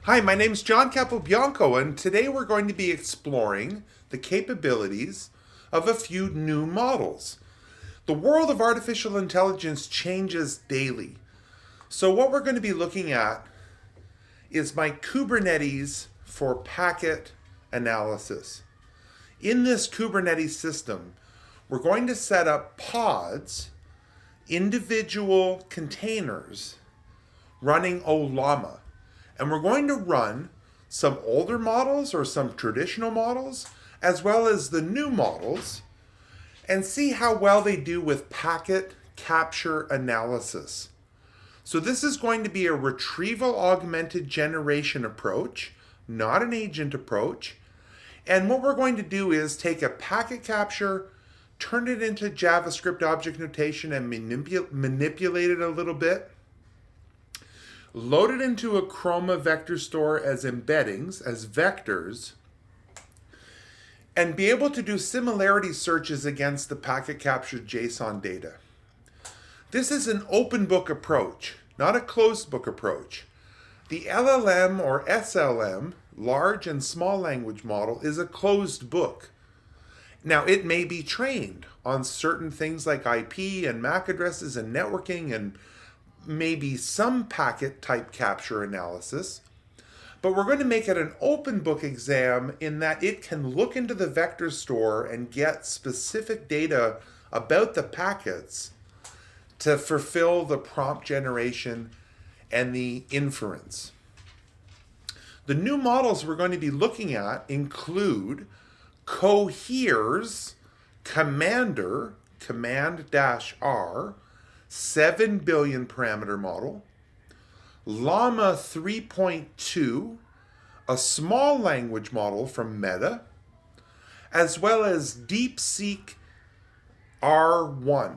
Hi, my name is John Capobianco, and today we're going to be exploring the capabilities of a few new models. The world of artificial intelligence changes daily. So what we're going to be looking at is my Kubernetes for packet analysis. In this Kubernetes system, we're going to set up pods, individual containers, running Ollama. And we're going to run some older models or some traditional models, as well as the new models, and see how well they do with packet capture analysis. So this is going to be a retrieval augmented generation approach, not an agent approach. And what we're going to do is take a packet capture, turn it into JavaScript object notation and manipulate it a little bit, load it into a Chroma Vector store as embeddings, as vectors, and be able to do similarity searches against the packet captured JSON data. This is an open book approach, not a closed book approach. The LLM or SLM, large and small language model, is a closed book. Now, it may be trained on certain things like IP and MAC addresses and networking and maybe some packet type capture analysis, but we're going to make it an open book exam in that it can look into the vector store and get specific data about the packets to fulfill the prompt generation and the inference. The new models we're going to be looking at include Cohere's Commander, Command-R, 7 billion parameter model, Llama 3.2, a small language model from Meta, as well as DeepSeek R1.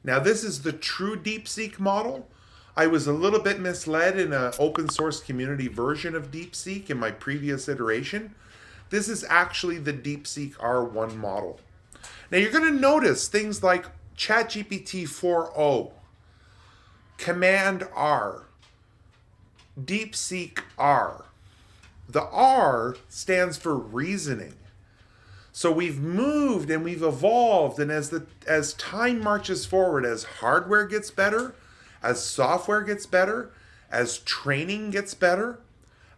Now this is the true DeepSeek model. I was a little bit misled in an open source community version of DeepSeek in my previous iteration. This is actually the DeepSeek R1 model. Now you're going to notice things like ChatGPT 4o, Command R, DeepSeek R. The R stands for reasoning. So we've moved and we've evolved, and as time marches forward, as hardware gets better, as software gets better, as training gets better,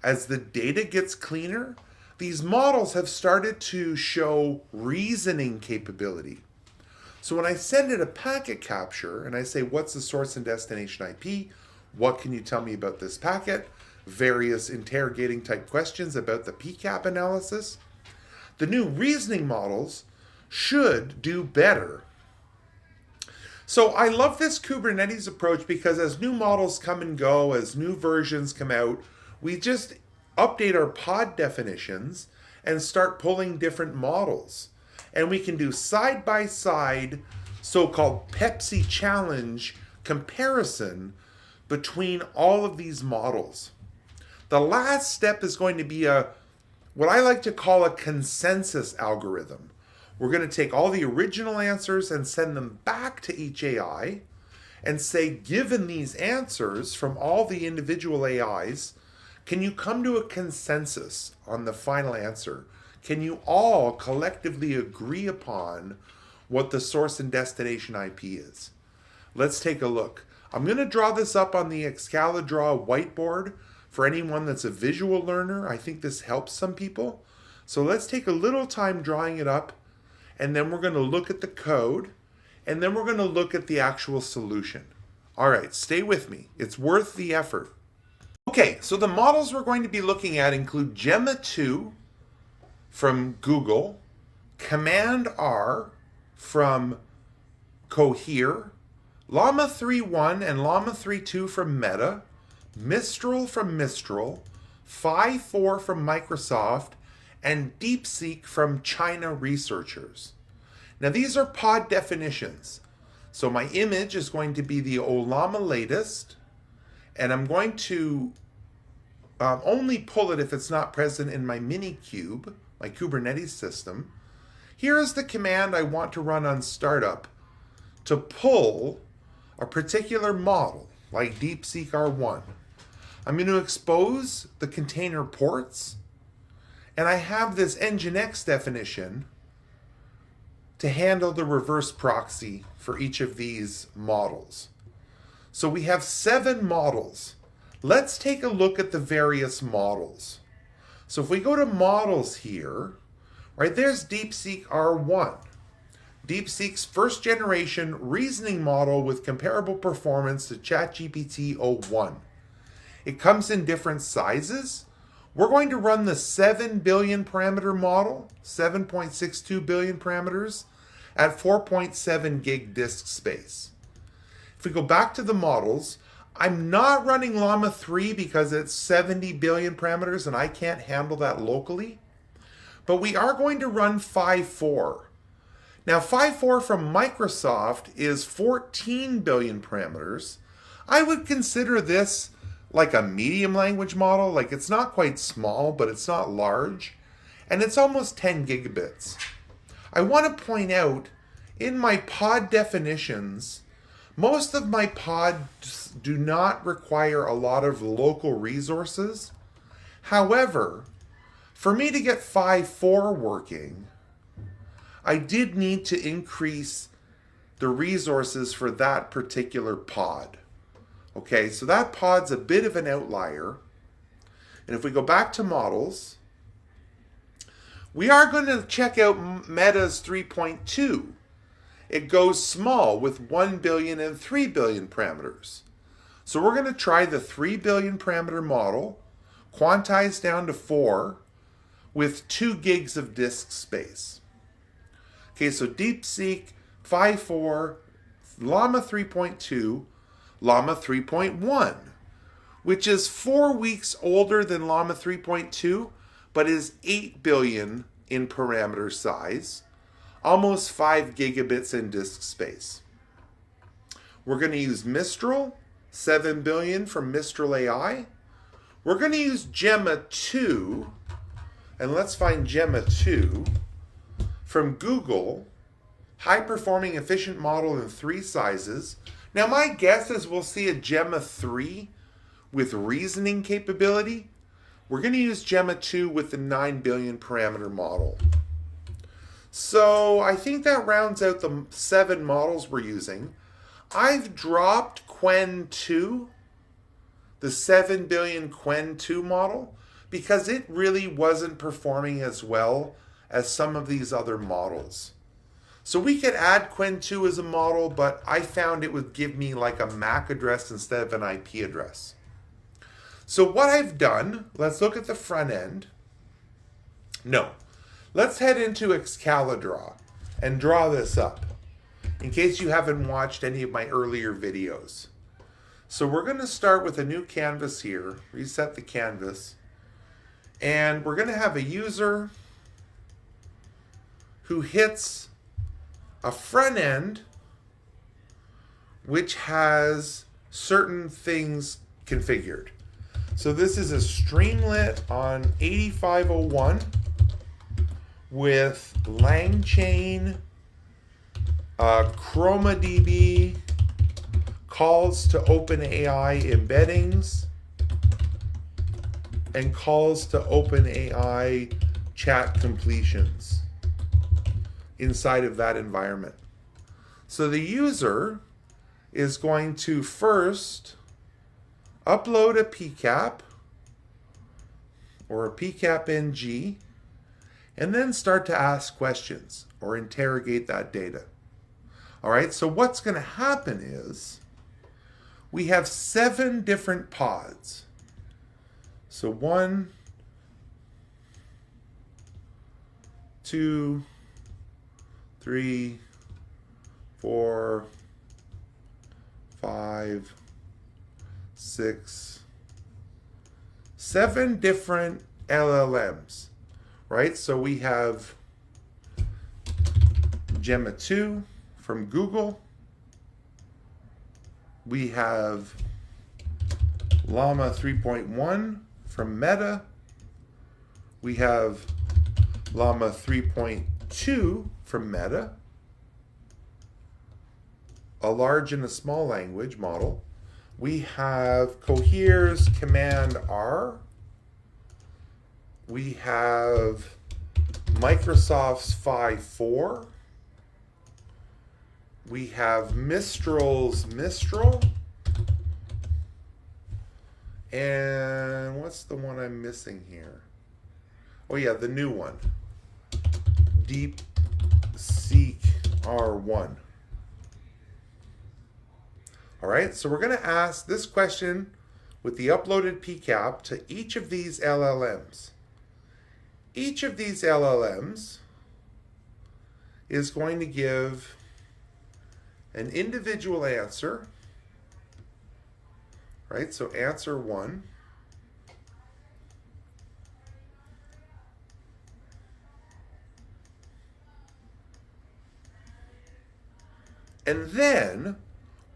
as the data gets cleaner, these models have started to show reasoning capability. So when I send it a packet capture and I say, what's the source and destination IP? What can you tell me about this packet? Various interrogating type questions about the PCAP analysis. The new reasoning models should do better. So I love this Kubernetes approach because as new models come and go, as new versions come out, we just update our pod definitions and start pulling different models. And we can do side-by-side so-called Pepsi challenge comparison between all of these models. The last step is going to be what I like to call a consensus algorithm. We're going to take all the original answers and send them back to each AI and say, given these answers from all the individual AIs, can you come to a consensus on the final answer? Can you all collectively agree upon what the source and destination IP is? Let's take a look. I'm going to draw this up on the Excalidraw whiteboard for anyone that's a visual learner. I think this helps some people. So let's take a little time drawing it up, and then we're going to look at the code, and then we're going to look at the actual solution. All right, stay with me. It's worth the effort. Okay, so the models we're going to be looking at include Gemma 2, from Google, Command R from Cohere, Llama 3.1 and Llama 3.2 from Meta, Mistral from Mistral, Phi 4 from Microsoft, and DeepSeek from China researchers. Now these are pod definitions. So my image is going to be the Ollama latest, and I'm going to only pull it if it's not present in my Minikube, my Kubernetes system. Here is the command I want to run on startup to pull a particular model, like DeepSeek R1. I'm going to expose the container ports, and I have this Nginx definition to handle the reverse proxy for each of these models. So we have 7 models. Let's take a look at the various models. So if we go to models here, right, there's DeepSeek R1. DeepSeek's first generation reasoning model with comparable performance to ChatGPT o1. It comes in different sizes. We're going to run the 7 billion parameter model, 7.62 billion parameters, at 4.7 gig disk space. If we go back to the models, I'm not running Llama 3 because it's 70 billion parameters and I can't handle that locally. But we are going to run 5.4. Now 5.4 from Microsoft is 14 billion parameters. I would consider this like a medium language model. Like, it's not quite small, but it's not large. And it's almost 10 gigabits. I want to point out, in my pod definitions, most of my pods do not require a lot of local resources. However, for me to get 5.4 working, I did need to increase the resources for that particular pod. Okay, so that pod's a bit of an outlier. And if we go back to models, we are going to check out Meta's 3.2. It goes small with 1 billion and 3 billion parameters. So we're going to try the 3 billion parameter model, quantized down to 4, with 2 gigs of disk space. Okay, so DeepSeek 5.4, Llama 3.2, Llama 3.1, which is 4 weeks older than Llama 3.2, but is 8 billion in parameter size, almost 5 gigabits in disk space. We're going to use Mistral, 7 billion from Mistral AI. We're going to use Gemma 2, and let's find Gemma 2 from Google, high-performing efficient model in 3 sizes. Now my guess is we'll see a Gemma 3 with reasoning capability. We're going to use Gemma 2 with the 9 billion parameter model. So I think that rounds out the 7 models we're using. I've dropped Qwen 2, the 7 billion Qwen 2 model, because it really wasn't performing as well as some of these other models. So we could add Qwen 2 as a model, but I found it would give me like a MAC address instead of an IP address. So what I've done, let's look at the front end. No, let's head into Excalidraw and draw this up, in case you haven't watched any of my earlier videos. So we're going to start with a new canvas here, reset the canvas, and we're going to have a user who hits a front end which has certain things configured. So this is a Streamlit on 8501 with LangChain, Chroma DB, calls to OpenAI embeddings, and calls to OpenAI chat completions inside of that environment. So the user is going to first upload a PCAP or a PCAP NG, and then start to ask questions or interrogate that data. All right, so what's going to happen is we have 7 different pods. So 1, 2, 3, 4, 5, 6, 7 different LLMs, right? So we have Gemma 2 from Google. We have Llama 3.1 from Meta. We have Llama 3.2 from Meta, a large and a small language model. We have Cohere's Command R. We have Microsoft's Phi 4. We have Mistral's Mistral. And what's the one I'm missing here? Oh yeah, the new one. DeepSeek R1. All right, so we're going to ask this question with the uploaded PCAP to each of these LLMs. Each of these LLMs is going to give an individual answer, right? So answer 1. And then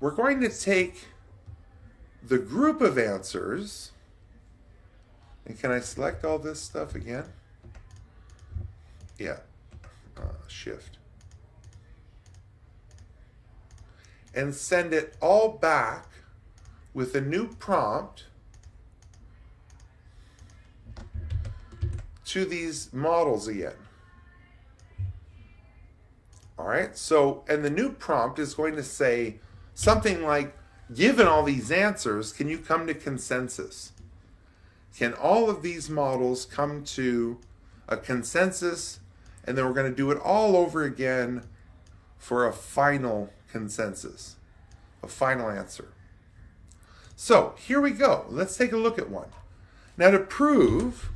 we're going to take the group of answers, and can I select all this stuff again? Yeah, shift. And send it all back with a new prompt to these models again. All right, so, and the new prompt is going to say something like, given all these answers, can you come to consensus? Can all of these models come to a consensus? And then we're going to do it all over again for a final consensus, a final answer. So here we go. Let's take a look at one. Now, to prove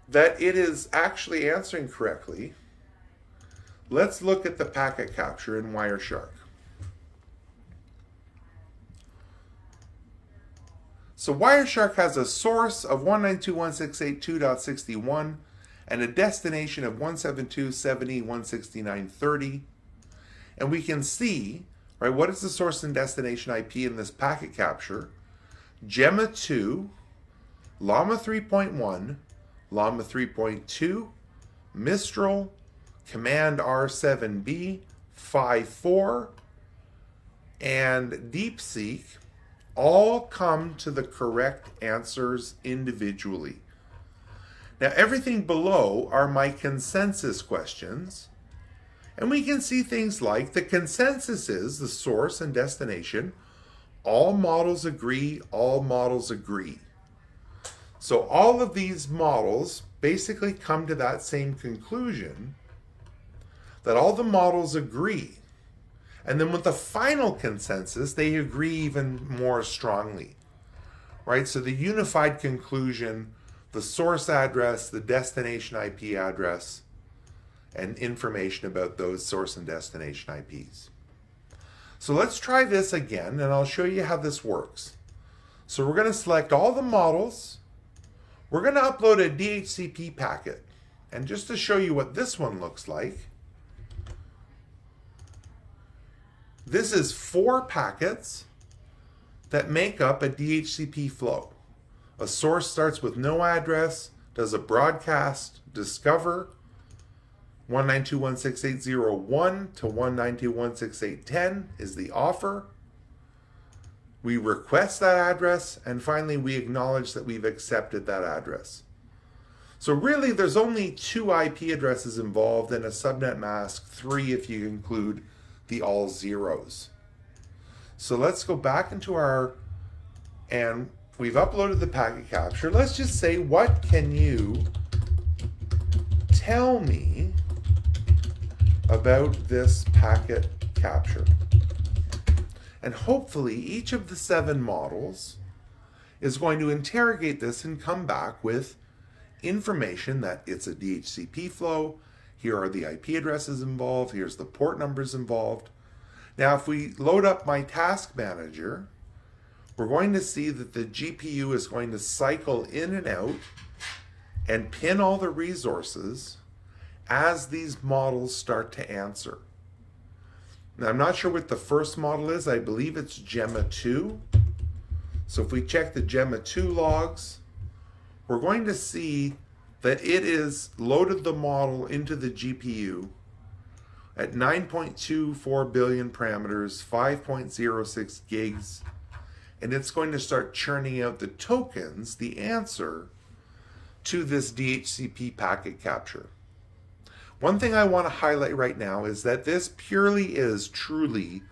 that it is actually answering correctly, let's look at the packet capture in Wireshark. So Wireshark has a source of 192.168.2.61 and a destination of 172.170.169.30. And we can see, right, what is the source and destination IP in this packet capture? Gemma 2, Llama 3.1, Llama 3.2, Mistral, Command R7B, Phi 4, and DeepSeek all come to the correct answers individually. Now, everything below are my consensus questions, and we can see things like the consensus is the source and destination. All models agree, all models agree. So all of these models basically come to that same conclusion, that all the models agree. And then with the final consensus, they agree even more strongly, right? So the unified conclusion, the source address, the destination IP address, and information about those source and destination IPs. So let's try this again, and I'll show you how this works. So we're going to select all the models. We're going to upload a DHCP packet. And just to show you what this one looks like, this is 4 packets that make up a DHCP flow. A source starts with no address, does a broadcast, discover, 192.168.0.1 to 192.168.10 is the offer. We request that address, and finally we acknowledge that we've accepted that address. So really there's only 2 IP addresses involved and a subnet mask, 3 if you include the all zeros. So let's go back into our, and we've uploaded the packet capture. Let's just say, what can you tell me about this packet capture? And hopefully each of the 7 models is going to interrogate this and come back with information that it's a DHCP flow. Here are the IP addresses involved. Here's the port numbers involved. Now, if we load up my task manager, we're going to see that the GPU is going to cycle in and out and pin all the resources as these models start to answer. Now, I'm not sure what the first model is. I believe it's Gemma 2. So if we check the Gemma 2 logs, we're going to see that it is loaded the model into the GPU at 9.24 billion parameters, 5.06 gigs, and it's going to start churning out the tokens, the answer to this DHCP packet capture. One thing I want to highlight right now is that this purely is truly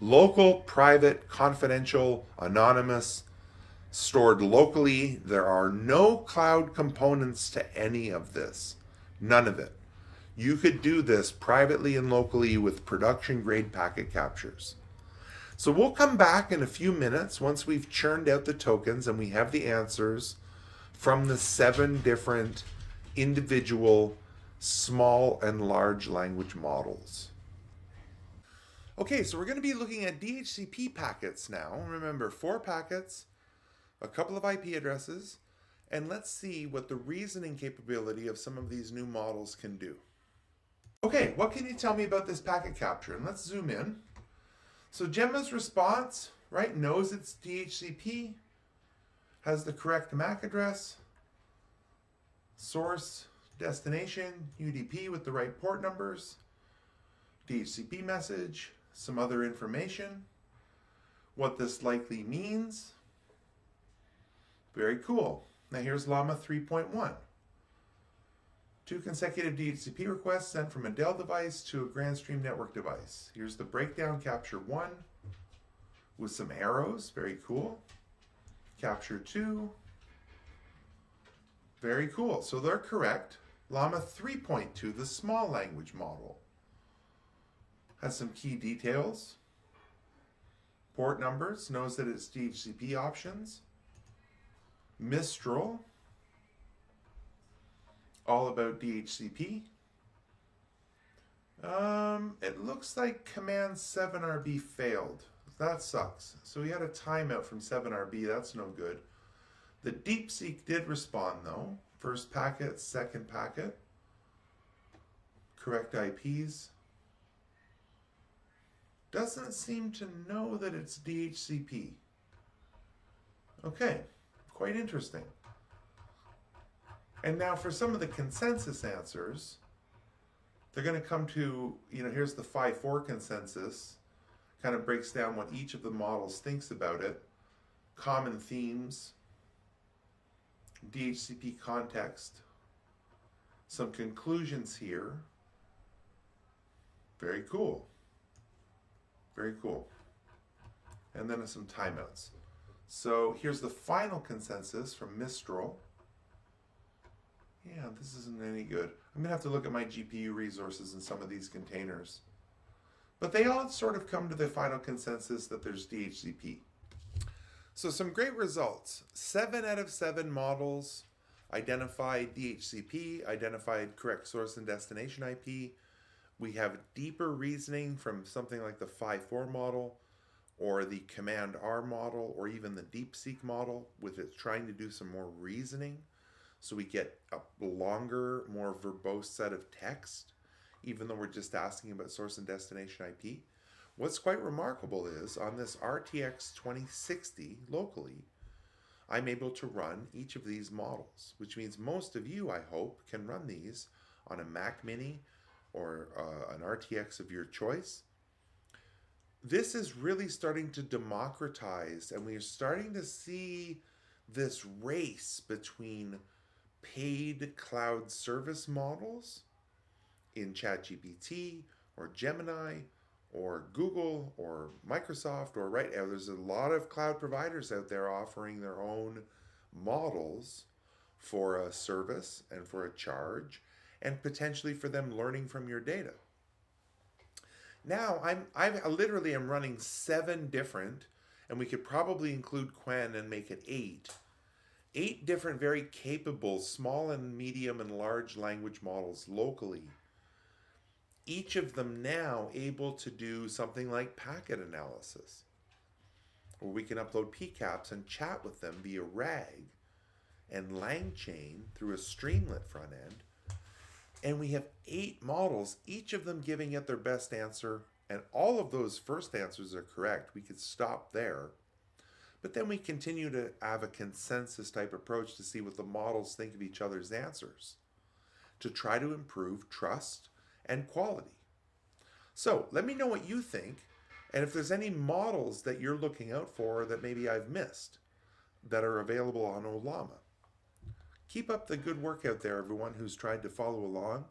local, private, confidential, anonymous, stored locally. There are no cloud components to any of this. None of it. You could do this privately and locally with production grade packet captures. So we'll come back in a few minutes once we've churned out the tokens and we have the answers from the 7 different individual small and large language models. Okay, so we're going to be looking at DHCP packets now. Remember, 4 packets, a couple of IP addresses, and let's see what the reasoning capability of some of these new models can do. Okay, what can you tell me about this packet capture? And let's zoom in. So Gemma's response, right, knows it's DHCP, has the correct MAC address, source, destination, UDP with the right port numbers, DHCP message, some other information, what this likely means. Very cool. Now here's Llama 3.1. 2 consecutive DHCP requests sent from a Dell device to a Grandstream network device. Here's the breakdown, capture 1 with some arrows, very cool. Capture 2, very cool. So they're correct. Llama 3.2, the small language model, has some key details. Port numbers, knows that it's DHCP options. Mistral, all about DHCP. It looks like command 7RB failed. That sucks. So we had a timeout from 7RB, that's no good. The DeepSeek did respond though. First packet, second packet. Correct IPs. Doesn't seem to know that it's DHCP. Okay, quite interesting. And now for some of the consensus answers, they're going to come to, here's the 5-4 consensus. Kind of breaks down what each of the models thinks about it. Common themes, DHCP context, some conclusions here. Very cool. Very cool. And then some timeouts. So here's the final consensus from Mistral. Yeah, this isn't any good. I'm going to have to look at my GPU resources in some of these containers. But they all sort of come to the final consensus that there's DHCP. So some great results. 7 out of 7 models identified DHCP, identified correct source and destination IP. We have deeper reasoning from something like the 5-4 model or the Command R model or even the DeepSeek model with it trying to do some more reasoning. So we get a longer, more verbose set of text, even though we're just asking about source and destination IP. What's quite remarkable is on this RTX 2060 locally, I'm able to run each of these models, which means most of you, I hope, can run these on a Mac Mini or an RTX of your choice. This is really starting to democratize, and we're starting to see this race between paid cloud service models in ChatGPT or Gemini or Google or Microsoft or there's a lot of cloud providers out there offering their own models for a service and for a charge and potentially for them learning from your data. Now I literally am running 7 different, and we could probably include Quen and make it 8 different very capable small and medium and large language models locally. Each of them now able to do something like packet analysis, where we can upload PCAPs and chat with them via RAG and LangChain through a Streamlit Frontend. And we have 8 models, each of them giving it their best answer, and all of those first answers are correct. We could stop there. But then we continue to have a consensus type approach to see what the models think of each other's answers to try to improve trust and quality. So let me know what you think. And if there's any models that you're looking out for that maybe I've missed that are available on Ollama, keep up the good work out there, everyone who's tried to follow along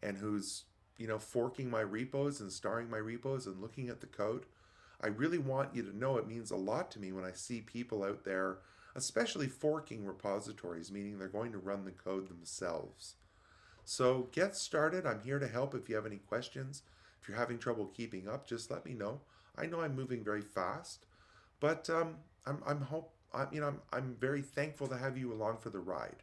and who's, forking my repos and starring my repos and looking at the code. I really want you to know it means a lot to me when I see people out there, especially forking repositories, meaning they're going to run the code themselves. So get started. I'm here to help if you have any questions. If you're having trouble keeping up, just let me know. I know I'm moving very fast, but I'm very thankful to have you along for the ride.